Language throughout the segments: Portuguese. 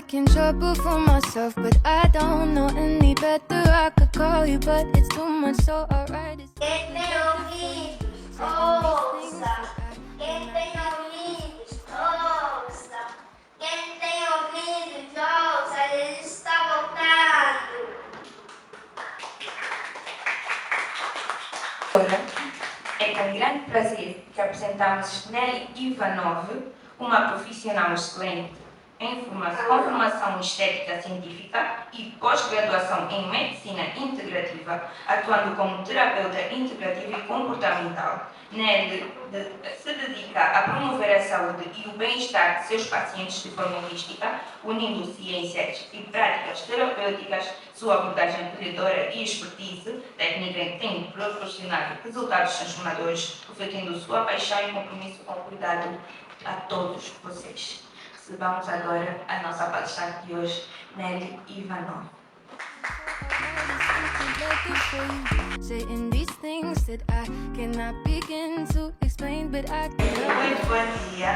making trouble for myself, but I don't know any better. I could call you, but it's too much, so alright. Quem tem ouvidos, ouça. Quem tem ouvidos, ouça. Quem tem ouvidos, ouça. Ele está voltando. Agora, é com grande prazer que apresentamos Nelly Ivanov, uma profissional excelente com formação em estética científica e pós-graduação em medicina integrativa, atuando como terapeuta integrativa e comportamental. Nelly se dedica a promover a saúde e o bem-estar de seus pacientes de forma holística, unindo ciências e práticas terapêuticas. Sua abordagem acolhedora e expertise técnica tem proporcionado resultados transformadores, refletindo sua paixão e compromisso com o cuidado a todos vocês. Recebamos agora a nossa palestrante de hoje, Nelly Ivanov. Muito bom dia.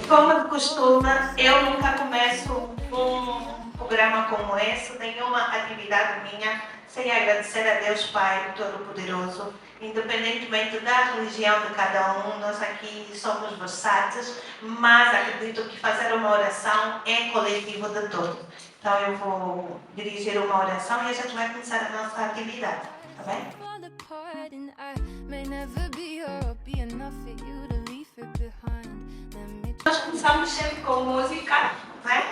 Como de costume, eu nunca começo um programa como esse, nenhuma atividade minha, sem agradecer a Deus Pai Todo-Poderoso. Independentemente da religião de cada um, nós aqui somos versáteis, mas acredito que fazer uma oração é coletivo de todos. Então eu vou dirigir uma oração e a gente vai começar a nossa atividade, tá bem? Nós começamos sempre com música, não é?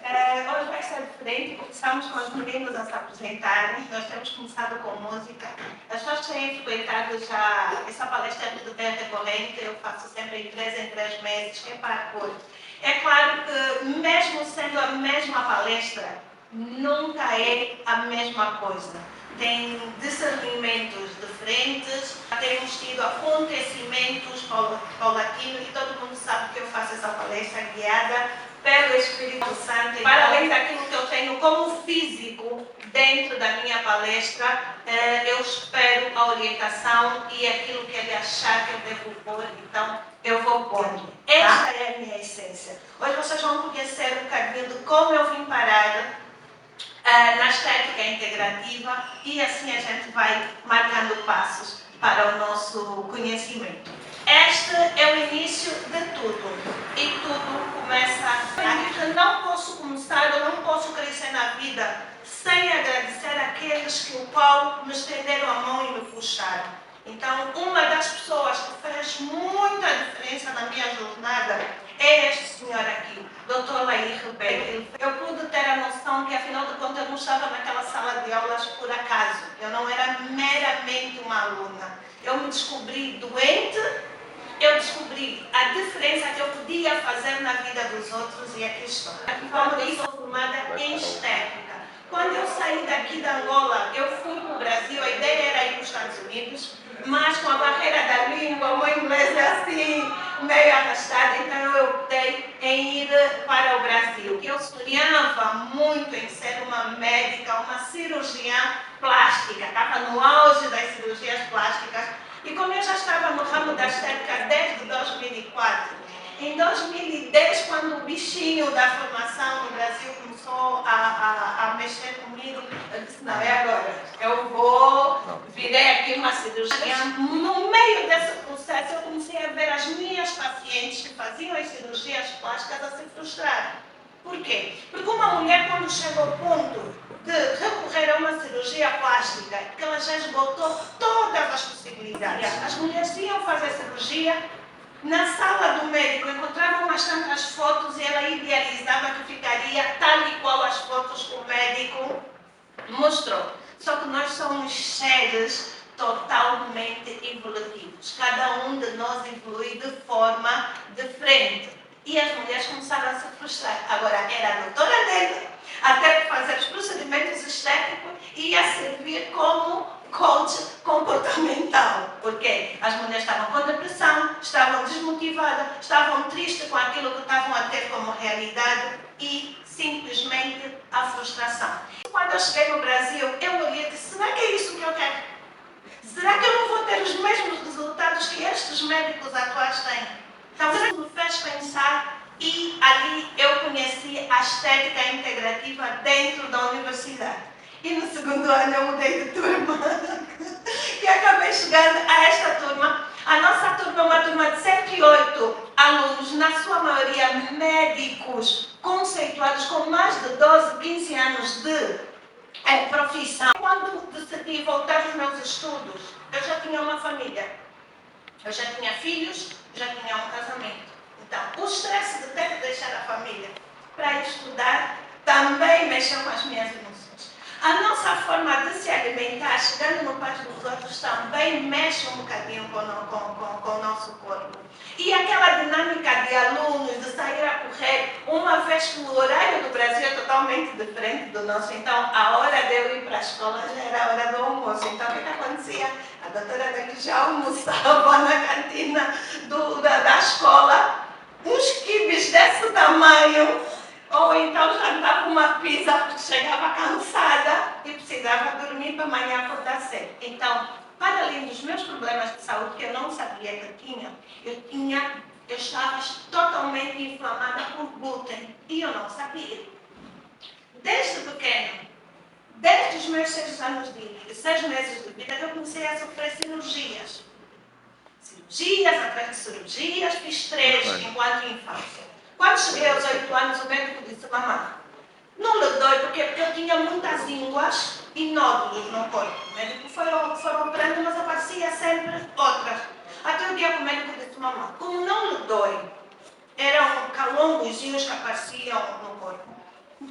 Hoje vai ser diferente, começamos com os meninos a se apresentarem. Nós temos começado com música. As pessoas têm frequentado já essa palestra é recorrente, eu faço sempre em 3 meses, que é para cor. É claro que, mesmo sendo a mesma palestra, nunca é a mesma coisa. Tem discernimentos diferentes, temos tido acontecimentos paulatinos e todo mundo sabe que eu faço essa palestra guiada pelo Espírito Santo. Para além daquilo que eu tenho como físico dentro da minha palestra, eu espero a orientação e aquilo que ele achar que eu devo pôr, então eu vou pondo. Esta é a minha essência. Hoje vocês vão conhecer um bocadinho de como eu vim parar na estética integrativa e assim a gente vai marcando passos para o nosso conhecimento. Este é o início de tudo e tudo começa aqui. Não posso começar, eu não posso crescer na vida sem agradecer àqueles que o qual me estenderam a mão e me puxaram. Então, uma das pessoas que fez muita diferença na minha jornada é este senhor aqui, Dr. Lair Ribeiro. Eu pude ter a noção que, afinal de contas, eu não estava naquela sala de aulas por acaso. Eu não era meramente uma aluna. Eu me descobri doente, eu descobri a diferença que eu podia fazer na vida dos outros e aqui estou. Como eu sou formada em estética. Quando eu saí daqui da Angola, eu fui para o Brasil, a ideia era ir para os Estados Unidos, mas com a barreira da língua, o meu inglês é assim, meio arrastado, então eu optei em ir para o Brasil. Eu sonhava muito em ser uma médica, uma cirurgiã plástica, estava no auge das cirurgias plásticas, e como eu já estava no ramo da estética desde 2004, em 2010, quando o bichinho da formação no Brasil começou a mexer comigo, eu disse, não, é agora. Eu virei aqui uma cirurgia. No meio desse processo, eu comecei a ver as minhas pacientes que faziam as cirurgias plásticas a se frustrar. Por quê? Porque uma mulher, quando chega ao ponto de recorrer a uma cirurgia plástica, que ela já esgotou todas as possibilidades, as mulheres iam fazer cirurgia. Na sala do médico encontravam umas tantas fotos e ela idealizava que ficaria tal e qual as fotos que o médico mostrou. Só que nós somos seres totalmente evolutivos. Cada um de nós evolui de forma diferente. E as mulheres começaram a se frustrar. Agora era a doutora dele, até fazer os procedimentos estéticos e ia servir como coach comportamental, porque as mulheres estavam com depressão, estavam desmotivadas, estavam tristes com aquilo que estavam a ter como realidade e simplesmente a frustração. Quando eu cheguei no Brasil, eu olhei e disse, será que é isso que eu quero? Será que eu não vou ter os mesmos resultados que estes médicos atuais têm? Então, isso me fez pensar E ali eu conheci a estética integrativa dentro da universidade. E no segundo ano eu mudei de turma e acabei chegando a esta turma. A nossa turma é uma turma de 108 alunos, na sua maioria médicos, conceituados com mais de 12, 15 anos de profissão. Quando decidi voltar aos meus estudos, eu já tinha uma família, eu já tinha filhos, já tinha um casamento. Então, o stress de ter que deixar a família para ir estudar também mexeu com as minhas emoções. A nossa forma de se alimentar, chegando no paz dos outros, também mexe um bocadinho com o nosso corpo. E aquela dinâmica de alunos, de sair a correr, uma vez que o horário do Brasil é totalmente diferente do nosso, então a hora de eu ir para a escola já era a hora do almoço. Então o que acontecia? A doutora dele já almoçava na cantina da escola, uns quibes desse tamanho, ou então jantava uma pizza porque chegava cansada e precisava dormir para amanhã acordar cedo. Então, para além dos meus problemas de saúde que eu não sabia que eu estava totalmente inflamada por glúten e eu não sabia. Desde pequeno, desde os meus 6 meses de vida, eu comecei a sofrer cirurgias. Cirurgias atrás de cirurgias, fiz 3 enquanto infância. Quando cheguei aos 8 anos, o médico disse: mamãe, não lhe dói porque eu tinha muitas ínguas e nódulos no corpo. O médico foi operando, mas aparecia sempre outras. Até o dia que o médico disse: mamãe, como não lhe dói, eram calombozinhos que apareciam no corpo.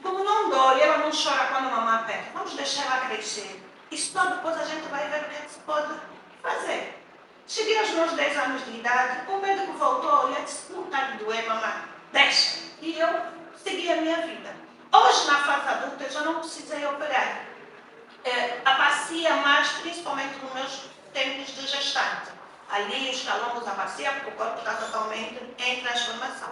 Como não dói, ela não chora quando a mamãe aperta. Vamos deixar ela crescer. E só depois a gente vai ver o que se pode fazer. Cheguei aos meus 10 anos de idade, o médico voltou e disse: não está de doer, mamãe, deixa. E eu segui a minha vida. Hoje, na fase adulta, eu já não precisei operar. Aparecia mais, principalmente nos meus tempos de gestante. Ali os calombos apareciam porque o corpo está totalmente em transformação.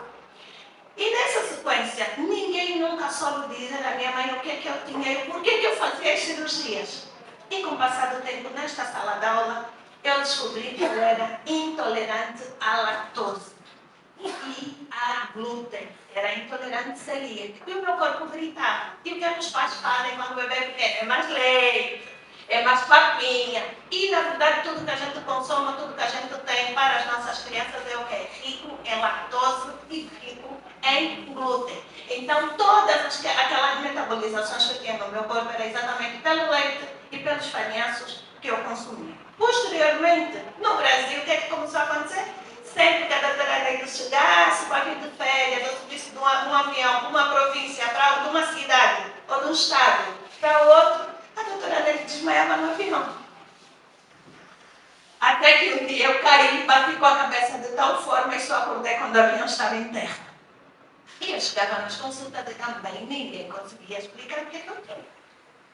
E nessa sequência, ninguém nunca soube dizer à minha mãe o que é que eu tinha e por que eu fazia as cirurgias. E com o passar do tempo, nesta sala de aula, eu descobri que eu era intolerante à lactose e a glúten. Era intolerante celíaca. E o meu corpo gritava. E o que os pais fazem quando o bebê é pequeno? É mais leite, é mais papinha. E, na verdade, tudo que a gente consome, tudo que a gente tem para as nossas crianças é o quê? Rico em lactose e rico em glúten. Então, todas aquelas metabolizações que eu tinha no meu corpo era exatamente pelo leite e pelos farinhaços que eu consumia. Posteriormente, no Brasil, o que é que começou a acontecer? Sempre que a doutora Negra chegasse para vir de férias, ou subisse de um avião para uma província, de uma cidade ou de um estado para outro, a doutora Negra desmaiava no avião. Até que um dia eu caí e bati com a cabeça de tal forma e só acordei quando o avião estava em terra. E eu chegava nas consultas e também ninguém conseguia explicar o que é que eu tinha.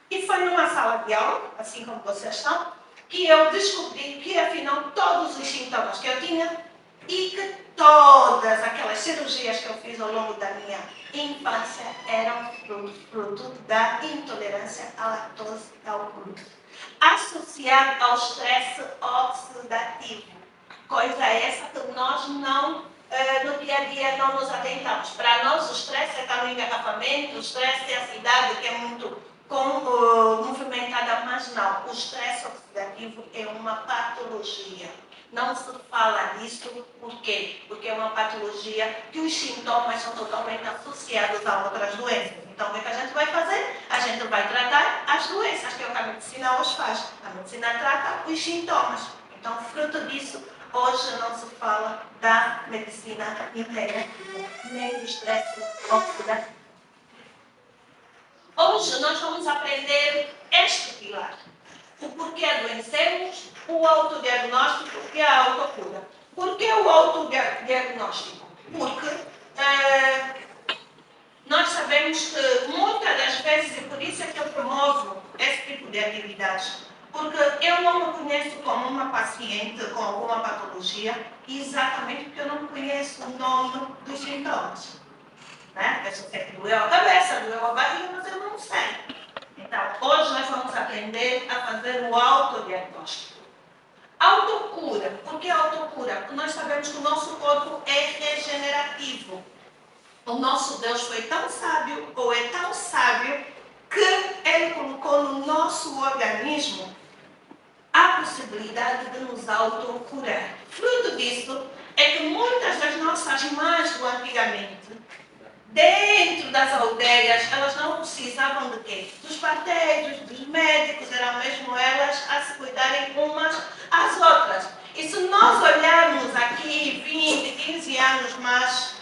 E foi numa sala de aula, assim como vocês estão, que eu descobri que, afinal, todos os sintomas que eu tinha e que todas aquelas cirurgias que eu fiz ao longo da minha infância eram fruto da intolerância à lactose e ao glúten, associado ao estresse oxidativo. Coisa essa que nós não, no dia a dia, não nos atentamos. Para nós, o estresse está no engarrafamento, o estresse é a cidade que é muito movimentada, mas não. O estresse oxidativo é uma patologia. Não se fala disso, por quê? Porque é uma patologia que os sintomas são totalmente associados a outras doenças. Então, o que a gente vai fazer? A gente vai tratar as doenças, que é o que a medicina hoje faz. A medicina trata os sintomas. Então, fruto disso, hoje não se fala da medicina integrativa, nem do estresse oxidativo. Hoje nós vamos aprender este pilar. O porquê adoecemos, o autodiagnóstico e a autocura. Por que o autodiagnóstico? Porque nós sabemos que muitas das vezes, e por isso é que eu promovo esse tipo de atividades, porque eu não me conheço como uma paciente com alguma patologia, exatamente porque eu não conheço o nome dos sintomas. Né? Eu sei que doeu a cabeça, doeu a barriga, mas eu não sei. Então, hoje nós vamos aprender a fazer o autodiagnóstico. Autocura. Por que autocura? Porque nós sabemos que o nosso corpo é regenerativo. O nosso Deus foi tão sábio, ou é tão sábio, que Ele colocou no nosso organismo a possibilidade de nos autocurar. Fruto disso é que muitas das nossas mães do antigamente, dentro das aldeias, elas não precisavam de quê? Dos parteiros, dos médicos, eram mesmo elas a se cuidarem umas às outras. E se nós olharmos aqui 20, 15 anos mais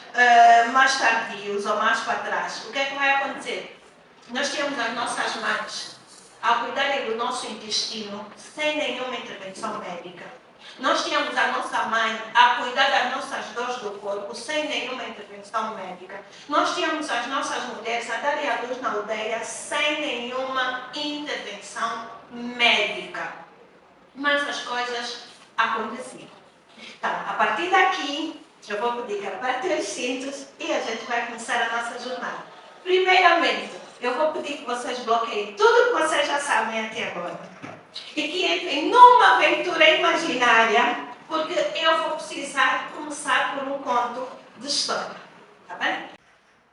tardios ou mais para trás, o que é que vai acontecer? Nós temos as nossas mães a cuidarem do nosso intestino sem nenhuma intervenção médica. Nós tínhamos a nossa mãe a cuidar das nossas dores do corpo sem nenhuma intervenção médica. Nós tínhamos as nossas mulheres a darem a luz na aldeia sem nenhuma intervenção médica. Mas as coisas aconteciam. Então, a partir daqui, eu vou pedir que apertem os cintos e a gente vai começar a nossa jornada. Primeiramente, eu vou pedir que vocês bloqueiem tudo que vocês já sabem até agora. E que entrem numa aventura imaginária, porque eu vou precisar começar por um conto de história. Tá bem?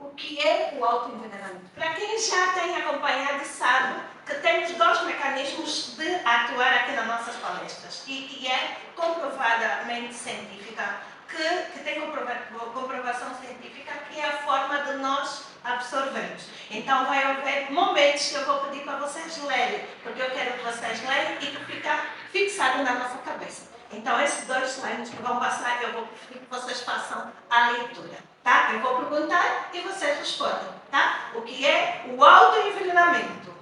O que é o autoenvenenamento? Para quem já tem acompanhado sabe que temos dois mecanismos de atuar aqui nas nossas palestras e que é comprovadamente científica, que tem comprovação científica, que é a forma de nós absorvermos. Então vai haver momentos que eu vou pedir para vocês lerem, porque eu quero que vocês leiam e que fique fixado na nossa cabeça. Então esses dois slides que vão passar, eu vou pedir que vocês façam a leitura. Tá? Eu vou perguntar e vocês respondem. Tá? O que é o autoenvenenamento?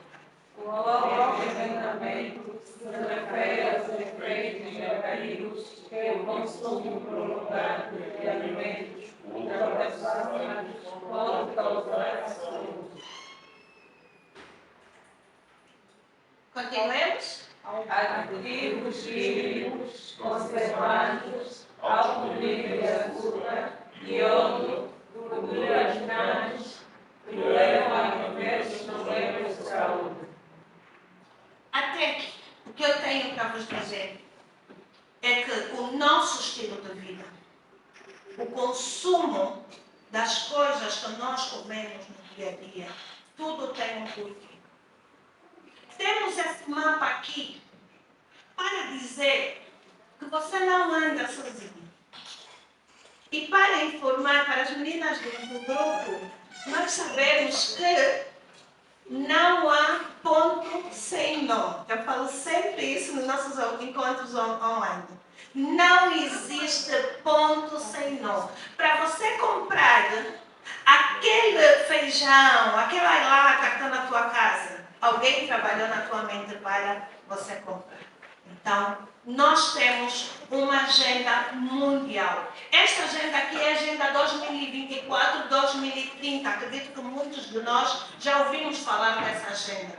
O autoenvenenamento se refere aos efeitos negativos que o consumo prolongado de alimentos ultrapassados pode causar à saúde. Continuemos? Aditivos químicos, conservantes, alto nível de açúcar, iodo, gorduras trans, que levam a diversos problemas de saúde. Até aqui, o que eu tenho para vos dizer é que o nosso estilo de vida, o consumo das coisas que nós comemos no dia a dia, tudo tem um porquê. Temos esse mapa aqui para dizer que você não anda sozinho. E para informar para as meninas do grupo, nós sabemos que não há ponto sem nó. Eu falo sempre isso nos nossos encontros online. Não existe ponto sem nó. Para você comprar aquele feijão, aquela lata que está na tua casa, alguém trabalhou na tua mente para você comprar. Então, nós temos uma agenda mundial. Esta agenda aqui é a Agenda 2024-2030. Acredito que muitos de nós já ouvimos falar dessa agenda.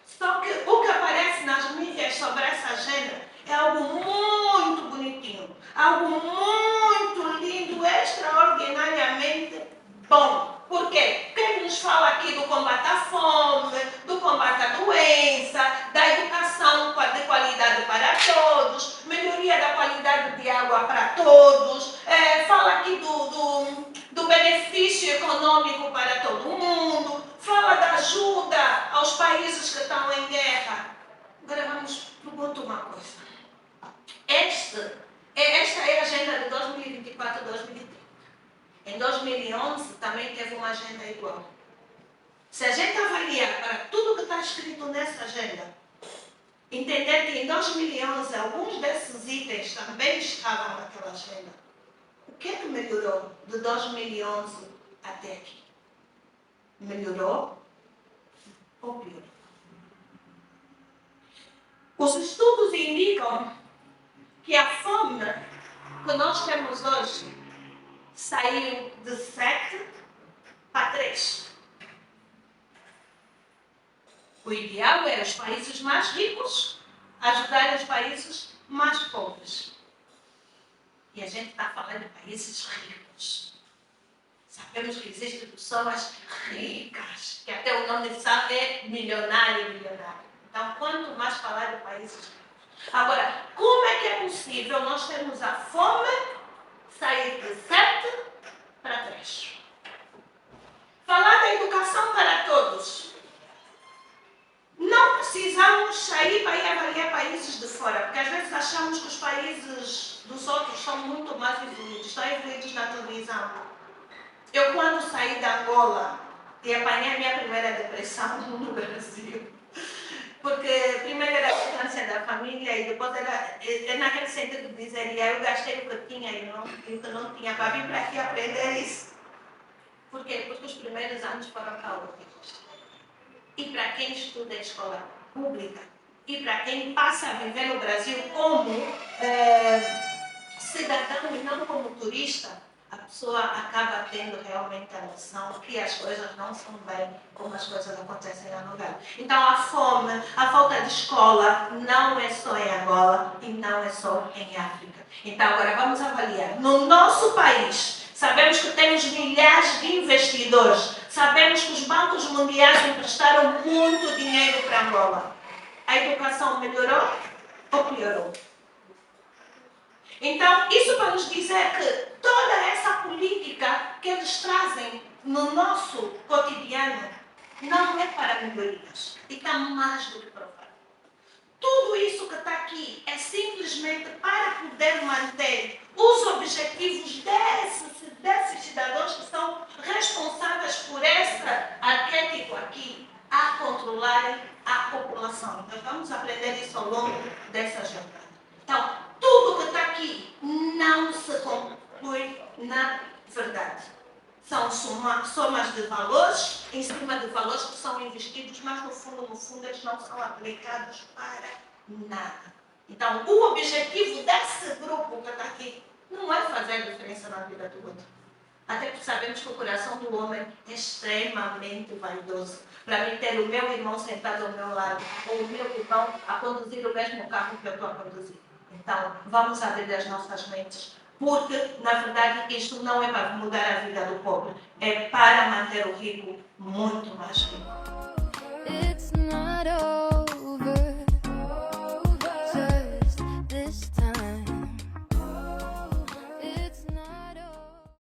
Só que o que aparece nas mídias sobre essa agenda é algo muito bonitinho, algo muito lindo, extraordinariamente bom. Por quê? Porque nos fala aqui do combate à fome, do combate à doença, da educação de qualidade para todos, melhoria da qualidade de água para todos, fala aqui do benefício econômico para todo mundo, fala da ajuda aos países que estão em guerra. Agora vamos perguntar uma coisa. Esta é a agenda de 2024-2030. Em 2011 também teve uma agenda igual. Se a gente avaliar para tudo que está escrito nessa agenda, entender que em 2011 alguns desses itens também estavam naquela agenda, o que é que melhorou de 2011 até aqui? Melhorou ou piorou? Os estudos indicam que a fome que nós temos hoje saiu de 7 para 3. O ideal é os países mais ricos ajudarem os países mais pobres. E a gente está falando de países ricos. Sabemos que existem pessoas ricas, que até o nome sabe é milionário e milionário. Então, quanto mais falar de países ricos. Agora, como é que é possível nós termos a fome sair de 7 para 3? muito mais evoluídos, estão evoluídos na televisão. Eu, quando saí da Angola e apanhei a minha primeira depressão no Brasil, porque primeiro era a distância da família e depois era naquele sentido de dizer, eu gastei o que tinha e o que não tinha para vir para aqui aprender isso. Por quê? Porque os primeiros anos foram caóticos. E para quem estuda em escola pública, e para quem passa a viver no Brasil como cidadão e não como turista, a pessoa acaba tendo realmente a noção que as coisas não são bem como as coisas acontecem na novela. Então a fome, a falta de escola não é só em Angola e não é só em África. Então agora vamos avaliar. No nosso país, sabemos que temos milhares de investidores, sabemos que os bancos mundiais emprestaram muito dinheiro para Angola. A educação melhorou ou piorou? Então, isso para nos dizer que toda essa política que eles trazem no nosso cotidiano não é para melhorias. E está mais do que provado. Tudo isso que está aqui é simplesmente para poder manter os objetivos desses cidadãos que são responsáveis por esse arquétipo aqui a controlarem a população. Nós vamos aprender isso ao longo dessa jornada. Então, tudo que está aqui não se conclui na verdade. São somas de valores, em cima de valores que são investidos, mas no fundo, eles não são aplicados para nada. Então, o objetivo desse grupo que está aqui não é fazer diferença na vida do outro. Até porque sabemos que o coração do homem é extremamente vaidoso. Para mim, ter o meu irmão sentado ao meu lado, ou o meu irmão a conduzir o mesmo carro que eu estou a conduzir. Então, vamos abrir as nossas mentes, porque, na verdade, isto não é para mudar a vida do pobre, é para manter o rico muito mais rico. It's not over.